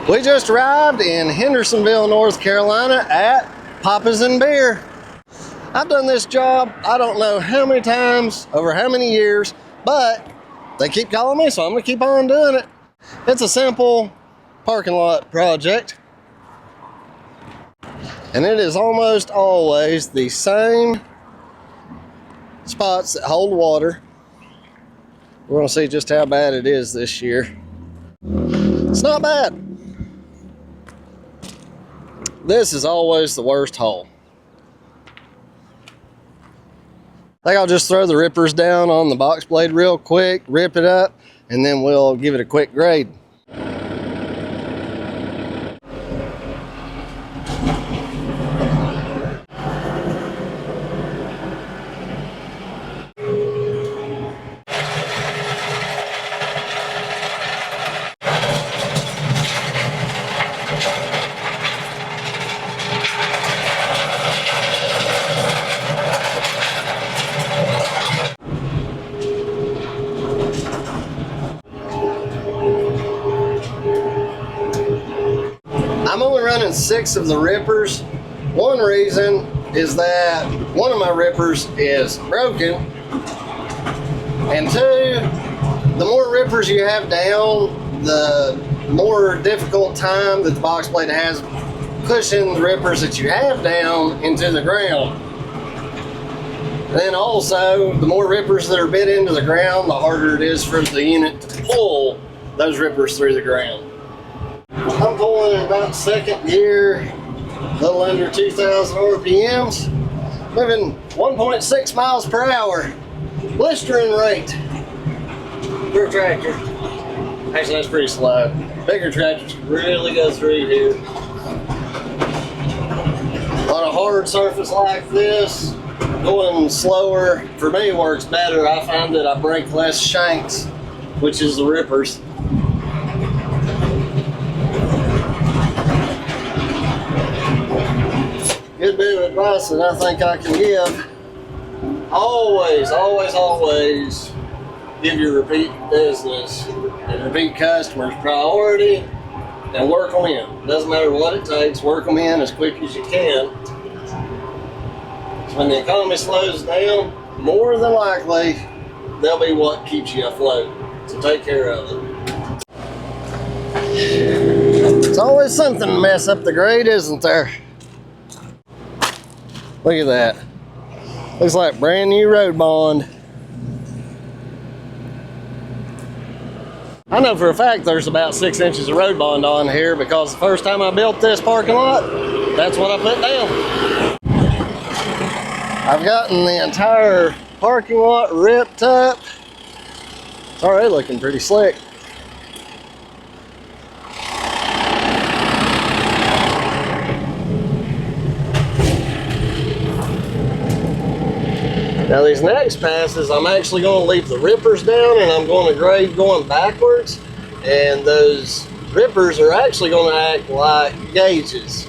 We just arrived in Hendersonville, North Carolina at Papa's and Beer. I've done this job, I don't know how many times, over how many years, but they keep calling me, so I'm gonna keep on doing it. It's a simple parking lot project. And it is almost always the same spots that hold water. We're gonna see just how bad it is this year. It's not bad. This is always the worst hole. I think I'll just throw the rippers down on the box blade real quick, rip it up, and then we'll give it a quick grade. I'm only running 6 of the rippers. One reason is that one of my rippers is broken. And 2, the more rippers you have down, the more difficult time that the box blade has pushing the rippers that you have down into the ground. And then also, the more rippers that are bit into the ground, the harder it is for the unit to pull those rippers through the ground. I'm pulling in about 2nd gear, a little under 2,000 RPMs, moving 1.6 miles per hour, blistering rate for a tractor. Actually, that's pretty slow. Bigger tractors really go through here. On a hard surface like this, going slower for me works better. I find that I break less shanks, which is the rippers. Good bit of advice that I think I can give. Always, always, always give your repeat business and repeat customers priority and work them in. Doesn't matter what it takes, work them in as quick as you can. So when the economy slows down, more than likely, they'll be what keeps you afloat. So take care of it. It's always something to mess up the grade, isn't there? Look at that. Looks like brand new road bond. I know for a fact there's about 6 inches of road bond on here because the first time I built this parking lot, that's what I put down. I've gotten the entire parking lot ripped up. It's already looking pretty slick. Now these next passes, I'm actually going to leave the rippers down and I'm going to grade going backwards. And those rippers are actually going to act like gauges.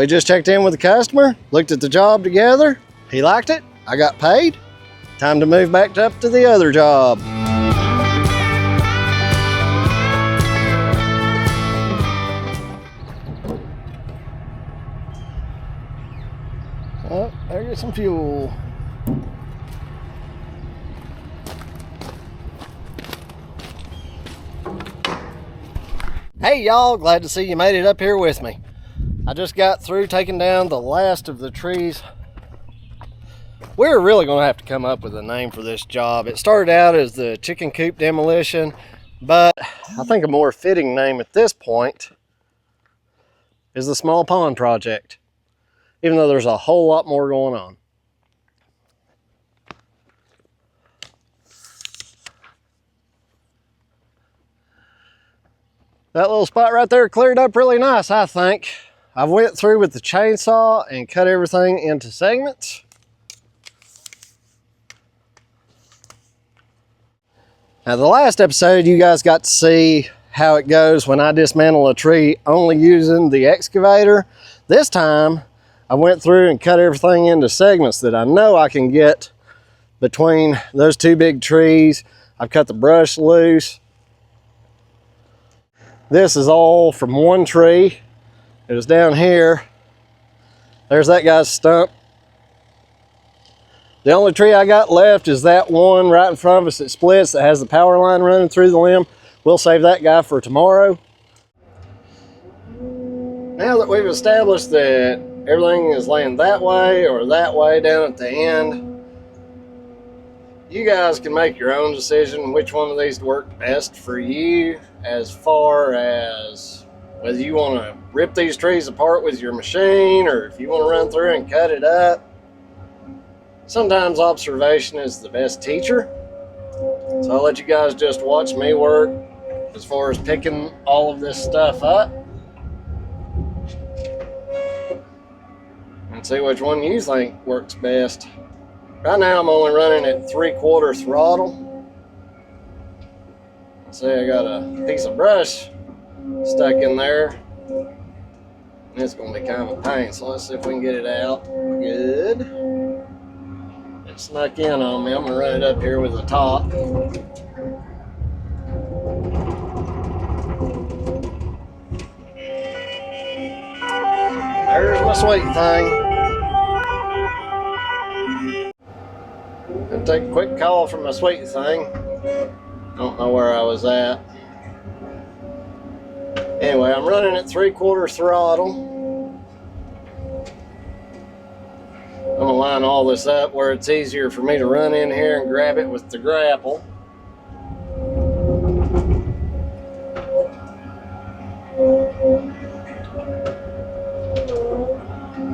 we just checked in with the customer, looked at the job together. He liked it, I got paid. Time to move back up to the other job. Oh, there goes some fuel. Hey y'all, glad to see you made it up here with me. I just got through taking down the last of the trees. We're really gonna have to come up with a name for this job. It started out as the chicken coop demolition, but I think a more fitting name at this point is the small pond project, even though there's a whole lot more going on. That little spot right there cleared up really nice, I think. I went through with the chainsaw and cut everything into segments. Now, the last episode, you guys got to see how it goes when I dismantle a tree only using the excavator. This time, I went through and cut everything into segments that I know I can get between those two big trees. I've cut the brush loose. This is all from one tree. It was down here. There's that guy's stump. The only tree I got left is that one right in front of us that splits, that has the power line running through the limb. We'll save that guy for tomorrow. Now that we've established that everything is laying that way or that way down at the end, you guys can make your own decision which one of these to work best for you, as far as whether you want to rip these trees apart with your machine or if you want to run through and cut it up. Sometimes observation is the best teacher. So I'll let you guys just watch me work as far as picking all of this stuff up and see which one you think works best. Right now I'm only running at 3/4 throttle. See, I got a piece of brush stuck in there. And it's going to be kind of a pain, so let's see if we can get it out. Good. It snuck in on me. I'm going to run it up here with the top. There's my sweet thing. I'll take a quick call from my sweet thing. Don't know where I was at. Anyway, I'm running at 3/4 throttle. I'm gonna line all this up where it's easier for me to run in here and grab it with the grapple.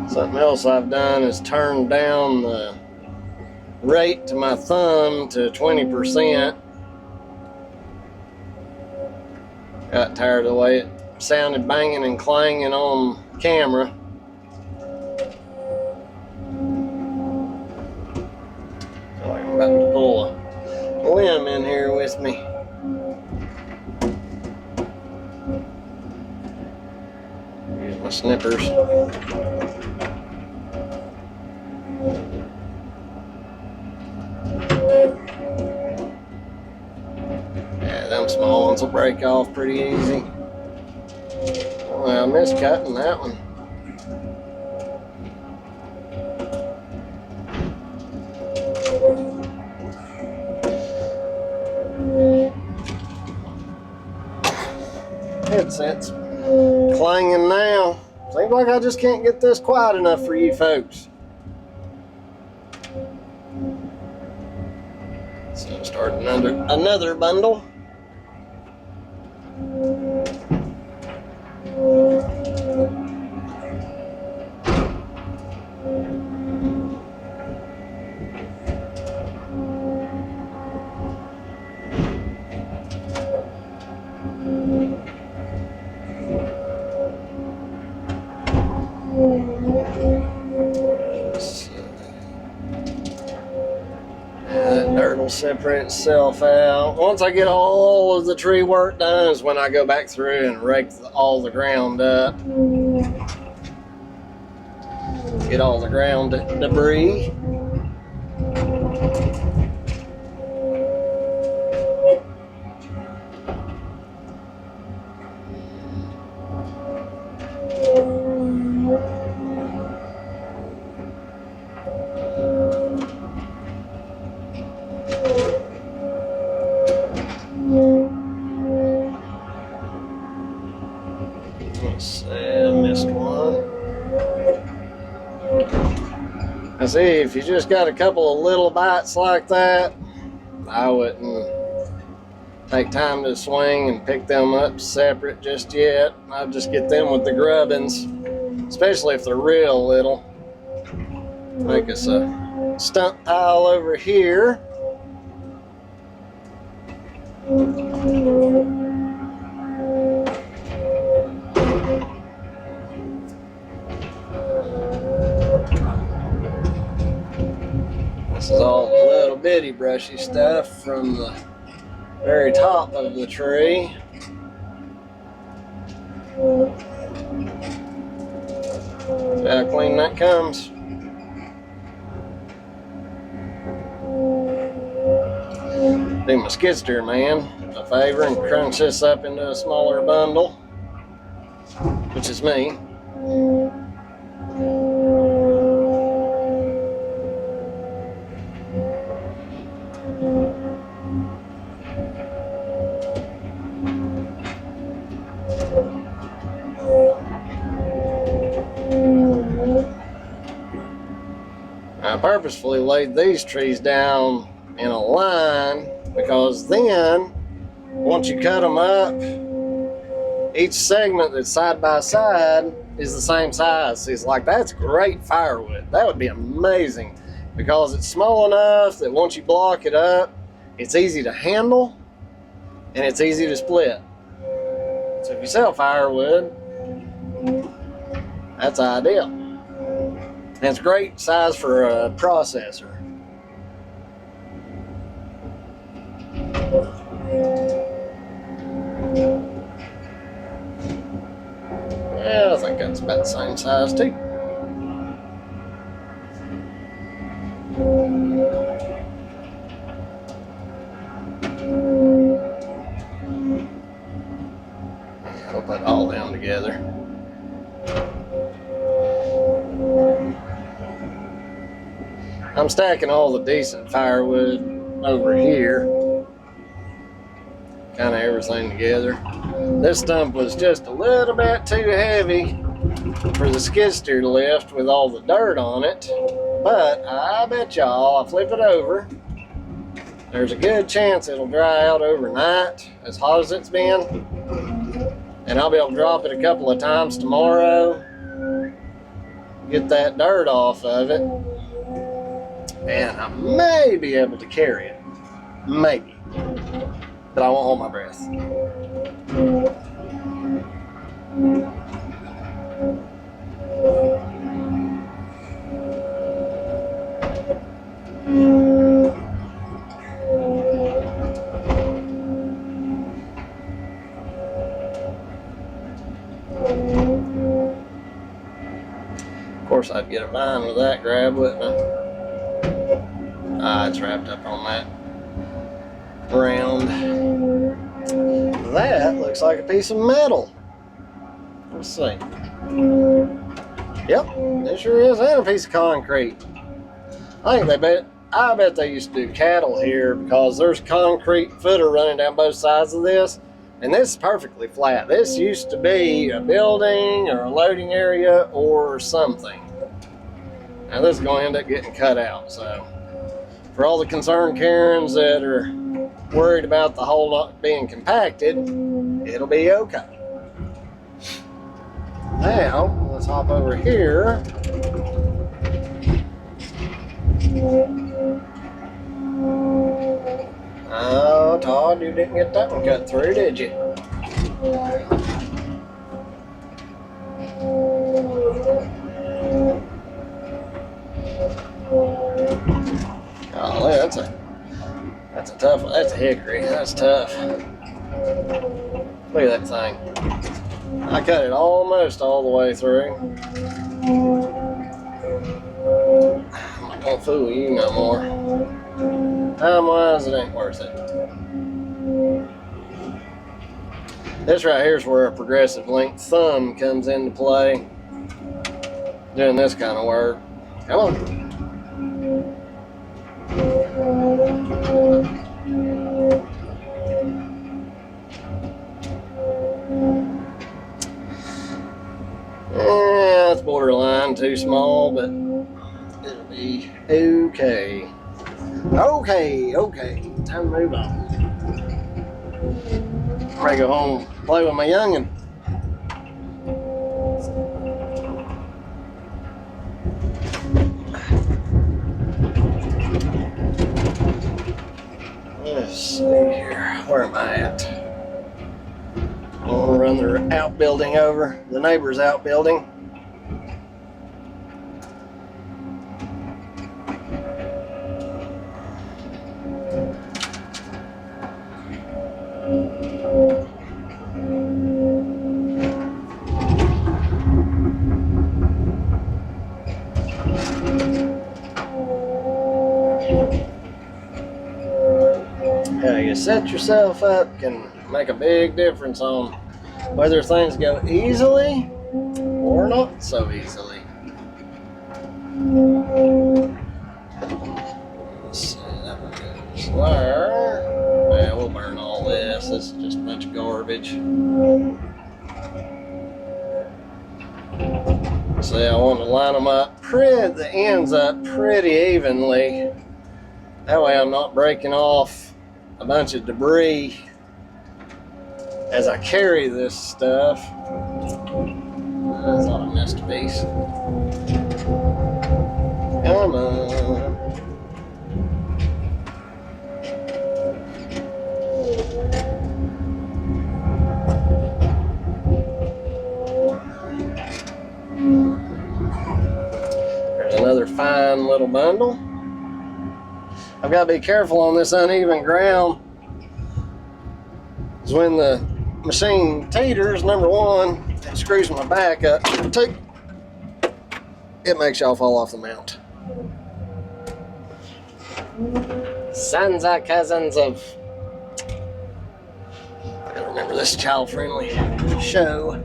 Something else I've done is turned down the rate to my thumb to 20%. Got tired of the way it sounded banging and clanging on camera. Feel like I'm about to pull a limb in here with me. Use my snippers. Yeah, them small ones will break off pretty easy. Well, I missed cutting that one. Headset's clanging now. Seems like I just can't get this quiet enough for you folks. So start another bundle. That dirt will separate itself out. Once I get all of the tree work done is when I go back through and rake all the ground up. Get all the ground debris. Let's see, I missed one. I see, if you just got a couple of little bites like that, I wouldn't take time to swing and pick them up separate just yet. I'd just get them with the grubbins, especially if they're real little. Make us a stump pile over here. This is all the little bitty brushy stuff from the very top of the tree. See how clean that comes. Do my skid steer man a favor and crunch this up into a smaller bundle, which is me. I purposefully laid these trees down in a line because then, once you cut them up, each segment that's side by side is the same size. So it's like, that's great firewood. That would be amazing because it's small enough that once you block it up, it's easy to handle and it's easy to split. So if you sell firewood, that's ideal. And it's a great size for a processor. Yeah, I think that's about the same size too. I'll put it all down together. I'm stacking all the decent firewood over here. Kind of everything together. This stump was just a little bit too heavy for the skid steer to lift with all the dirt on it. But I bet y'all, I flip it over, there's a good chance it'll dry out overnight, as hot as it's been. And I'll be able to drop it a couple of times tomorrow, get that dirt off of it, and I may be able to carry it. Maybe. But I won't hold my breath. Of course, I'd get a vine with that grab, wouldn't I? Ah, it's wrapped up on that round. That looks like a piece of metal. Let's see. Yep, it sure is, and a piece of concrete. I bet they used to do cattle here because there's concrete footer running down both sides of this, and this is perfectly flat. This used to be a building or a loading area or something. Now this is going to end up getting cut out, so for all the concerned Karens that are worried about the hole not being compacted, it'll be okay. Now, let's hop over here. Oh, Todd, you didn't get that one cut through, did you? Oh, that's a tough one. That's a hickory. That's tough. Look at that thing. I cut it almost all the way through. Won't fool you no more. Time-wise, it ain't worth it. This right here is where a progressive length thumb comes into play. Doing this kind of work. Come on. Yeah, it's borderline too small, but it'll be okay. Okay. Time to move on. I'm ready to go home and play with my youngin'. Let's see here. Where am I at? I'm gonna run the outbuilding over, the neighbor's outbuilding. How you set yourself up can make a big difference on whether things go easily or not so easily. Let's see, that one goes there. Yeah, we'll burn all this. This is just a bunch of garbage. See, I want to line them up, the ends up pretty evenly. That way I'm not breaking off a bunch of debris as I carry this stuff. I thought I missed a piece. Come on. There's another fine little bundle. I've got to be careful on this uneven ground. Because when the machine teeters, number one, it screws my back up. Two, it makes y'all fall off the mount. Sons are cousins of... I gotta remember this child-friendly show.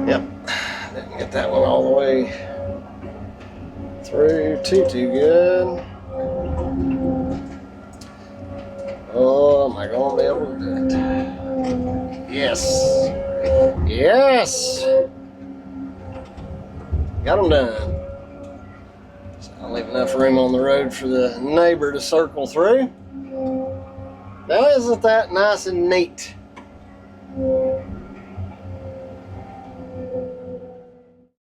Yep, didn't get that one all the way through too good. Oh, am I going to be able to do it? Yes. Yes. Got them done. So I'll leave enough room on the road for the neighbor to circle through. Now isn't that nice and neat?